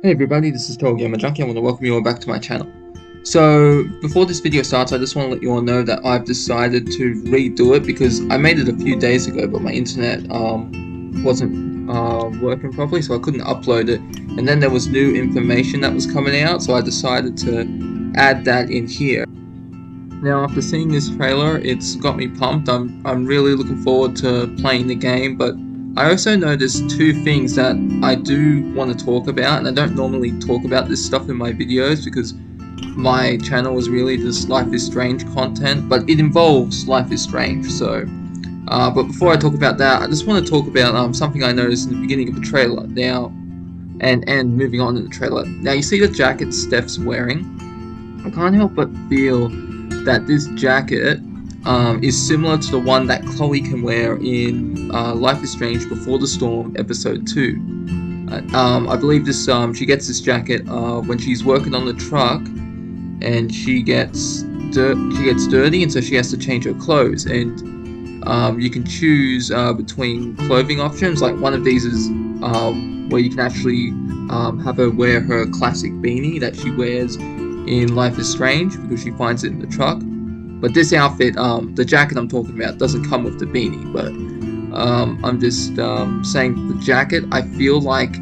Hey everybody, this is TotalGamerJunkie. I want to welcome you all back to my channel. So, before this video starts, I just want to let you all know that I've decided to redo it because I made it a few days ago, but my internet wasn't working properly, so I couldn't upload it. And then there was new information that was coming out, so I decided to add that in here. Now, after seeing this trailer, it's got me pumped. I'm really looking forward to playing the game, but I also noticed two things that I do want to talk about, and I don't normally talk about this stuff in my videos because my channel is really just Life is Strange content, but it involves Life is Strange, so but before I talk about that, I just want to talk about something I noticed in the beginning of the trailer. Now, and moving on in the trailer. Now, you see the jacket Steph's wearing? I can't help but feel that this jacket is similar to the one that Chloe can wear in Life is Strange Before the Storm episode 2. I believe this she gets this jacket when she's working on the truck, and she gets dirty, and so she has to change her clothes. And you can choose between clothing options. Like one of these is where you can actually have her wear her classic beanie that she wears in Life is Strange because she finds it in the truck. But this outfit, the jacket I'm talking about, doesn't come with the beanie. But I'm just saying the jacket, I feel like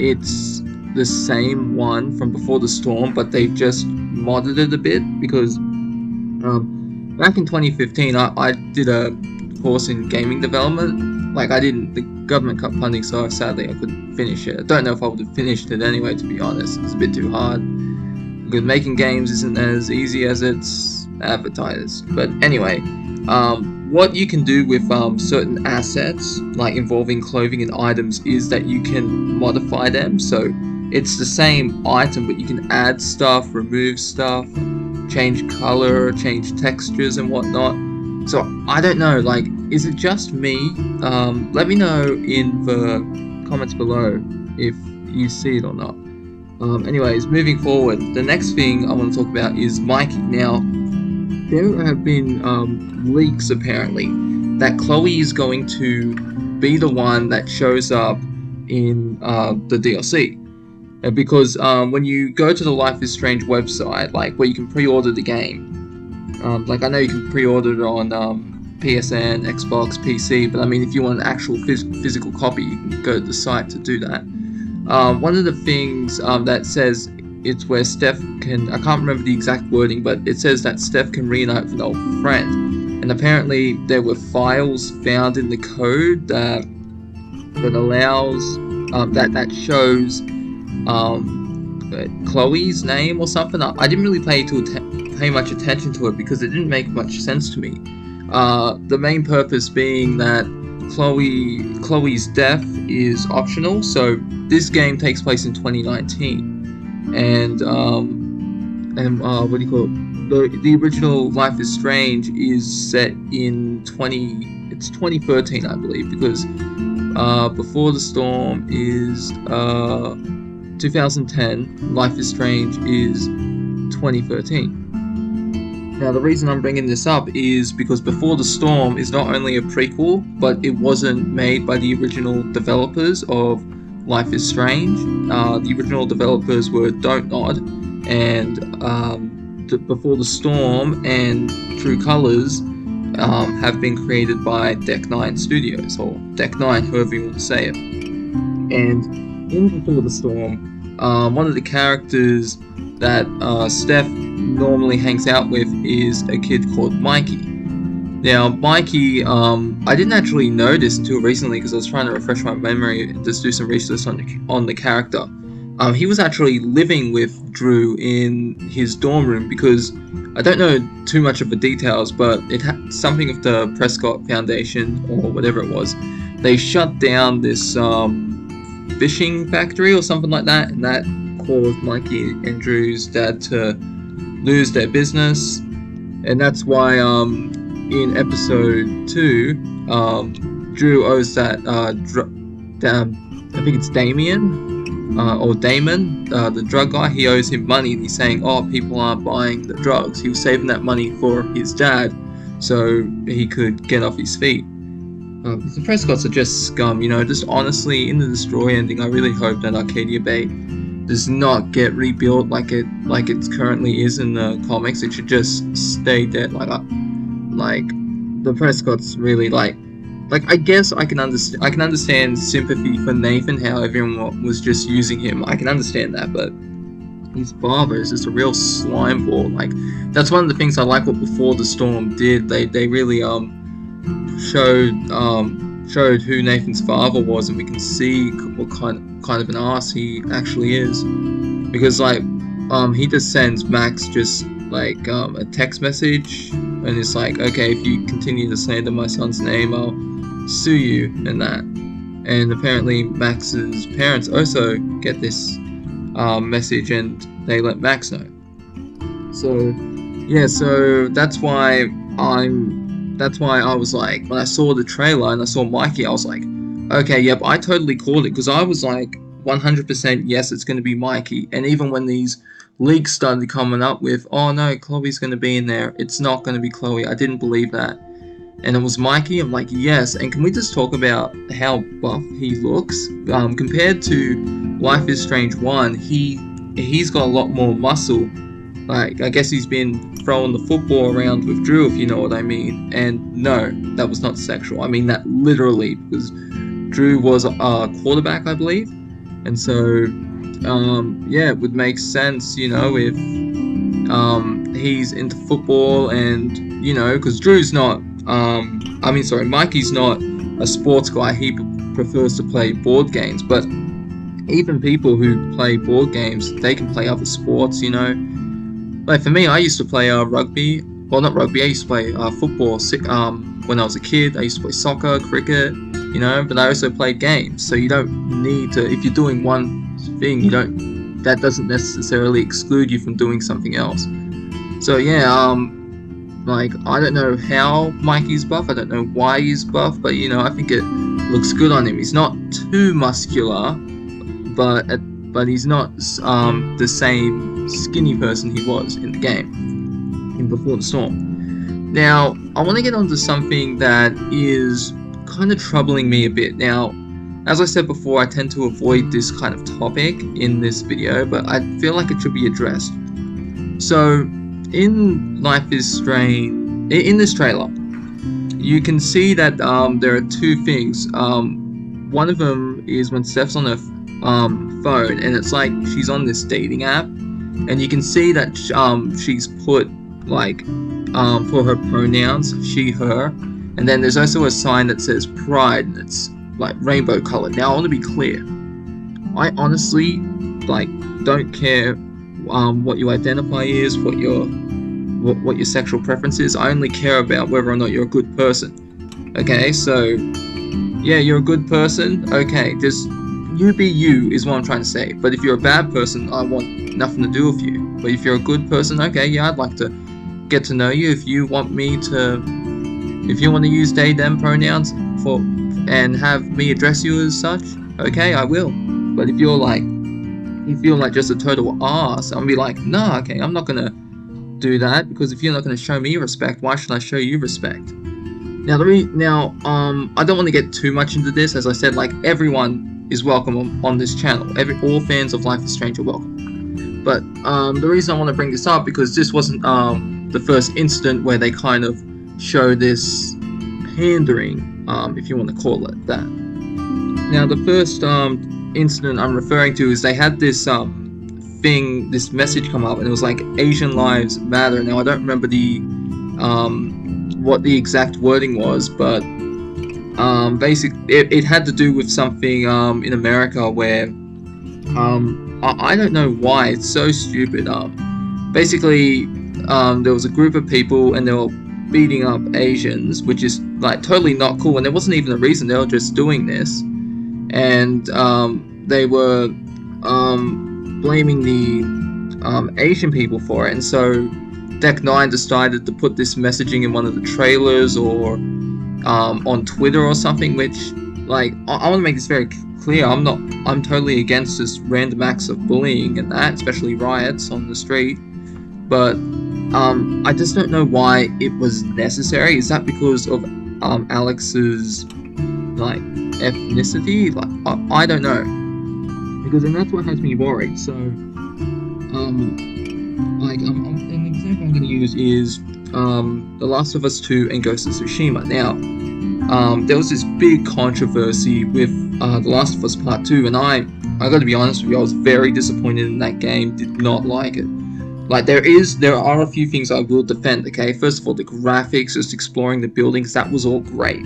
it's the same one from Before the Storm, but they've just modded it a bit because back in 2015, I did a course in gaming development. Like the government cut funding, so sadly I couldn't finish it. I don't know if I would have finished it anyway, to be honest. It's a bit too hard because making games isn't as easy as it's advertised. But anyway, what you can do with certain assets, like involving clothing and items, is that you can modify them. So it's the same item, but you can add stuff, remove stuff, change color, change textures and whatnot. So I don't know, like, is it just me? Let me know in the comments below if you see it or not. Anyways, moving forward, the next thing I want to talk about is Mikey. Now, there have been leaks apparently that Chloe is going to be the one that shows up in the DLC. Because when you go to the Life is Strange website, like where you can pre-order the game, like I know you can pre-order it on PSN, Xbox, PC, but I mean if you want an actual physical copy, you can go to the site to do that. One of the things that says it's where Steph can, I can't remember the exact wording, but it says that Steph can reunite with an old friend. And apparently there were files found in the code that allows, that shows Chloe's name or something. I didn't really pay much attention to it because it didn't make much sense to me. The main purpose being that Chloe's death is optional, so this game takes place in 2019. And what do you call it? The original Life is Strange is set in 2013, I believe, because Before the Storm is 2010, Life is Strange is 2013. Now the reason I'm bringing this up is because Before the Storm is not only a prequel, but it wasn't made by the original developers of Life is Strange. The original developers were Don't Nod, and Before the Storm and True Colors have been created by Deck 9 Studios, or Deck 9, however you want to say it. And in Before the Storm, one of the characters that Steph normally hangs out with is a kid called Mikey. Now, Mikey, I didn't actually notice until recently because I was trying to refresh my memory and just do some research on the character. He was actually living with Drew in his dorm room because I don't know too much of the details, but it had something of the Prescott Foundation or whatever it was. They shut down this fishing factory or something like that, and that caused Mikey and Drew's dad to lose their business, and that's why in episode 2, Drew owes that I think it's Damien or Damon, the drug guy. He owes him money, and he's saying, "Oh, people aren't buying the drugs." He was saving that money for his dad, so he could get off his feet. The Prescotts are just scum, you know. Just honestly, in the Destroy ending, I really hope that Arcadia Bay does not get rebuilt like it currently is in the comics. It should just stay dead. Like the Prescott's really like I guess I can understand sympathy for Nathan, how everyone was just using him. I can understand that, but his father is just a real slime ball. Like, that's one of the things I like what Before the Storm did. They really showed who Nathan's father was, and we can see what kind of an ass he actually is, because like he just sends Max just like a text message, and it's like, okay, if you continue to slander my son's name, I'll sue you and that. And apparently Max's parents also get this message, and they let Max know. So yeah, so that's why I was like, when I saw the trailer and I saw Mikey, I was like, okay, yep, I totally called it, because I was like 100% yes, it's going to be Mikey. And even when these leaks started coming up with, oh no, Chloe's going to be in there, it's not going to be Chloe, I didn't believe that. And it was Mikey. I'm like, yes. And can we just talk about how buff he looks? Compared to Life is Strange 1, he's got a lot more muscle. Like, I guess he's been throwing the football around with Drew, if you know what I mean. And no, that was not sexual. I mean that literally, because Drew was a quarterback, I believe. And so, yeah, it would make sense, you know, if he's into football, and, you know, because Drew's not, Mikey's not a sports guy. He prefers to play board games. But even people who play board games, they can play other sports, you know. Like for me, I used to play rugby. Well, not rugby. I used to play football. When I was a kid, I used to play soccer, cricket, you know. But I also played games. So you don't need to. If you're doing one thing, that doesn't necessarily exclude you from doing something else. So yeah, like, I don't know how Mikey's buff. I don't know why he's buff, but you know, I think it looks good on him. He's not too muscular, but he's not the same skinny person he was in the game, in Before the Storm. Now, I want to get onto something that is kind of troubling me a bit. Now, as I said before, I tend to avoid this kind of topic in this video, but I feel like it should be addressed. So, in Life is Strange, in this trailer, you can see that there are two things. One of them is when Steph's on her phone, and it's like she's on this dating app, and you can see that she's put like for her pronouns, she, her, and then there's also a sign that says Pride, and it's like rainbow colored. Now, I want to be clear, I honestly don't care what you identify as, what your sexual preference is. I only care about whether or not you're a good person. Okay, so yeah, you're a good person. Okay, just you be you is what I'm trying to say. But if you're a bad person, I want nothing to do with you. But if you're a good person, okay, yeah, I'd like to get to know you. If you want to use they them pronouns and have me address you as such, okay, I will. But if you're like just a total ass, I'll be like, nah, okay, I'm not gonna do that, because if you're not gonna show me respect, why should I show you respect? Now, I don't want to get too much into this. As I said, like, everyone is welcome on this channel. All fans of Life is Strange are welcome. But the reason I want to bring this up, because this wasn't the first incident where they kind of show this pandering, if you want to call it that. Now, the first incident I'm referring to is they had this this message come up, and it was like Asian Lives Matter. Now, I don't remember what the exact wording was, but basically it had to do with something in America where I don't know why, it's so stupid. Basically there was a group of people, and they were beating up Asians, which is like totally not cool, and there wasn't even a reason. They were just doing this, and they were blaming the Asian people for it. And so Deck 9 decided to put this messaging in one of the trailers, or on Twitter or something, which, like, I want to make this very clear. I'm totally against this random acts of bullying and that, especially riots on the street. But I just don't know why it was necessary. Is that because of Alex's like ethnicity? Like, I don't know. because then that's what has me worried. So, an example I'm going to use is The Last of Us 2 and Ghost of Tsushima. Now, there was this big controversy with The Last of Us Part 2, and I got to be honest with you, I was very disappointed in that game. Did not like it. Like, there are a few things I will defend. Okay, first of all, the graphics, just exploring the buildings, that was all great.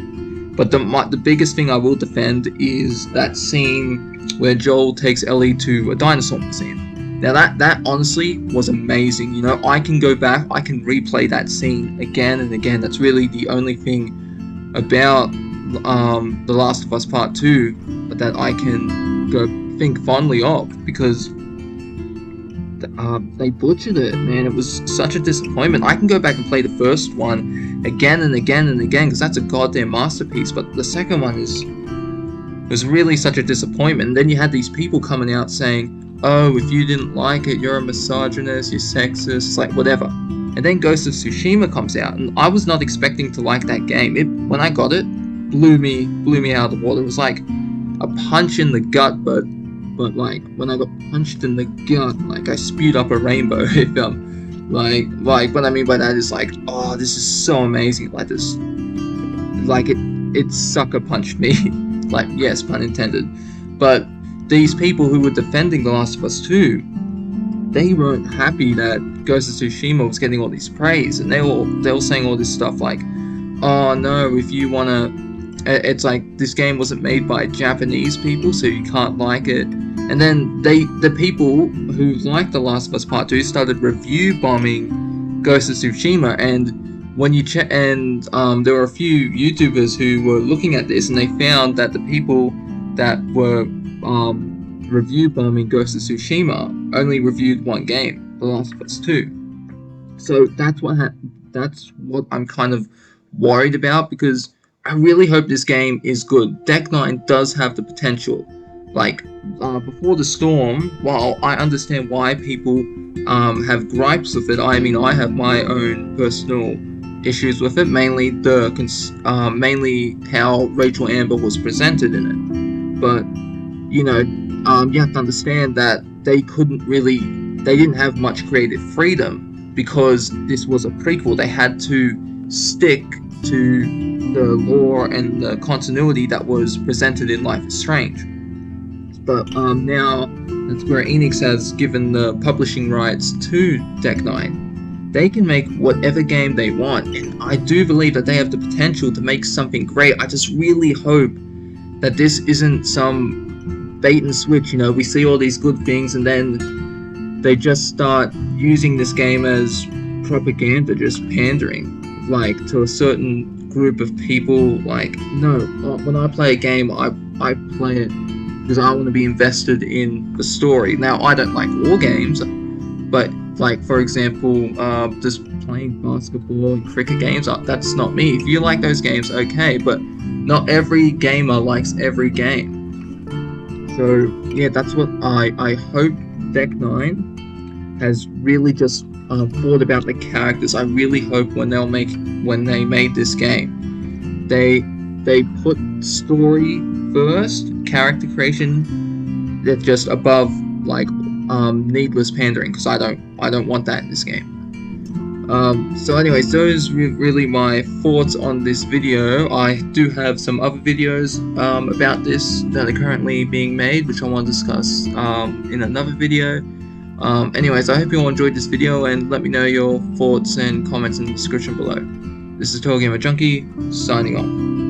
But the biggest thing I will defend is that scene where Joel takes Ellie to a dinosaur museum. Now that honestly was amazing. You know, I can go back, I can replay that scene again and again. That's really the only thing about The Last of Us Part 2 that I can go think fondly of, because they butchered it, man. It was such a disappointment. I can go back and play the first one again and again and again, because that's a goddamn masterpiece, but the second one was really such a disappointment. And then you had these people coming out saying, oh, if you didn't like it, you're a misogynist, you're sexist, it's like whatever. And then Ghost of Tsushima comes out, and I was not expecting to like that game. When I got it, blew me out of the water. It was like a punch in the gut, but like when I got punched in the gut, like I spewed up a rainbow. Like what I mean by that is like, oh, this is so amazing. Like this, like it sucker punched me. Like, yes, pun intended. But these people who were defending The Last of Us 2, they weren't happy that Ghost of Tsushima was getting all this praise, and they were saying all this stuff like, oh no, if you wanna, it's like this game wasn't made by Japanese people, so you can't like it. And then the people who liked The Last of Us Part 2 started review bombing Ghost of Tsushima, and when you check, and there were a few YouTubers who were looking at this, and they found that the people that were review bombing Ghost of Tsushima only reviewed one game, The Last of Us 2. So that's what I'm kind of worried about, because I really hope this game is good. Deck 9 does have the potential. Like, Before the Storm, while I understand why people have gripes with it, I mean, I have my own personal issues with it, mainly mainly how Rachel Amber was presented in it. But, you know, you have to understand that they didn't have much creative freedom, because this was a prequel. They had to stick to the lore and the continuity that was presented in Life is Strange. But now that Square Enix has given the publishing rights to Deck 9, they can make whatever game they want, and I do believe that they have the potential to make something great. I just really hope that this isn't some bait and switch. You know, we see all these good things, and then they just start using this game as propaganda, just pandering, like, to a certain group of people. Like, no, when I play a game, I play it because I want to be invested in the story. Now, I don't like war games, but, like, for example, just playing basketball and cricket games, that's not me. If you like those games, okay, but not every gamer likes every game. So, yeah, that's what I hope Deck 9 has really just thought about the characters. I really hope when they made this game, they put story first, character creation that's just above, like, needless pandering, because I don't want that in this game. So anyways, those are really my thoughts on this video. I do have some other videos about this that are currently being made, which I want to discuss in another video. Anyways, I hope you all enjoyed this video, and let me know your thoughts and comments in the description below. This is TotalGamerJunkie, signing off.